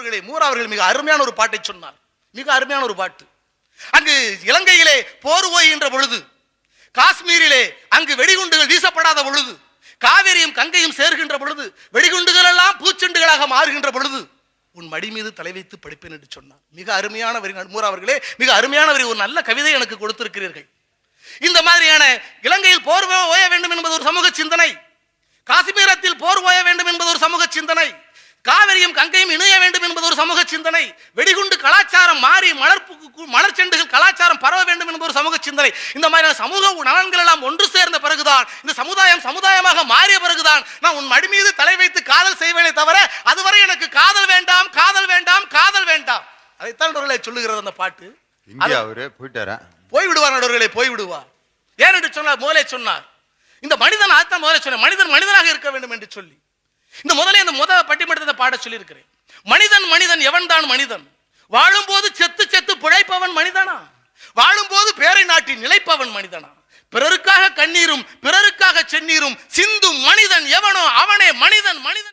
நடுவர்களே, மூரா அவர்கள் மிக அருமையான ஒரு பாட்டை சொன்னார். மிக அருமையான ஒரு பாட்டு. அங்கு இலங்கையிலே போர் ஓய்கின்ற பொழுது, காஷ்மீரிலே அங்கு வெடிகுண்டுகள் வீசப்படாத பொழுது, காவிரியும் கங்கையும் சேர்கின்ற பொழுது, வெடிகுண்டுகள் எல்லாம் பூச்செண்டுகளாக மாறுகின்ற பொழுது, உன் மடி மீது தலை வைத்து படிப்பேன் என்று சொன்னார். மிக அருமையான வரி மூரா அவர்களே, மிக அருமையான வரி. ஒரு நல்ல கவிதை எனக்கு கொடுத்திருக்கிறீர்கள். இந்த மாதிரியான இலங்கையில் போர் ஓய வேண்டும் என்பது ஒரு சமூக சிந்தனை, காஷ்மீரத்தில் போர் ஓய வேண்டும் என்பது ஒரு சமூக சிந்தனை, காவிரியும் கங்கையும் இணைய வேண்டும் என்பது ஒரு சமூக சிந்தனை, வெடிகுண்டு கலாச்சாரம் மாறி மலர் செண்டுகள் கலாச்சாரம் பரவ வேண்டும் என்பது ஒரு சமூக சிந்தனை. இந்த மாதிரியான சமூக நலன்கள் எல்லாம் ஒன்று சேர்ந்த பிறகுதான், இந்த சமுதாயம் சமுதாயமாக மாறிய பிறகுதான் நான் உன் மடி மீது தலை வைத்து காதல் செய்வேனே தவிர அதுவரை எனக்கு காதல் வேண்டாம், காதல் வேண்டாம், காதல் வேண்டாம். அதைத்தான் நடுவர்களே சொல்லுகிறது அந்த பாட்டு. போய்விடுவார் நடுவர்களே, போய்விடுவார். ஏன் என்று சொன்னார், முதலே சொன்னார், இந்த மனிதன் அதான் முதலே சொன்னார், மனிதன் மனிதனாக இருக்க வேண்டும் என்று சொல்லி. இந்த முதலே இந்த பட்டிமன்றத்தை பாட சொல்லி இருக்கிறேன். மனிதன் மனிதன் எவன் தான் மனிதன்? வாழும்போது செத்து செத்து பிழைப்பவன் மனிதனா? வாழும்போது பேரை நாட்டி நிலைப்பவன் மனிதனா? பிறருக்காக கண்ணீரும் பிறருக்காக செந்நீரும் சிந்தும் மனிதன் எவனோ அவனே மனிதன். மனிதன்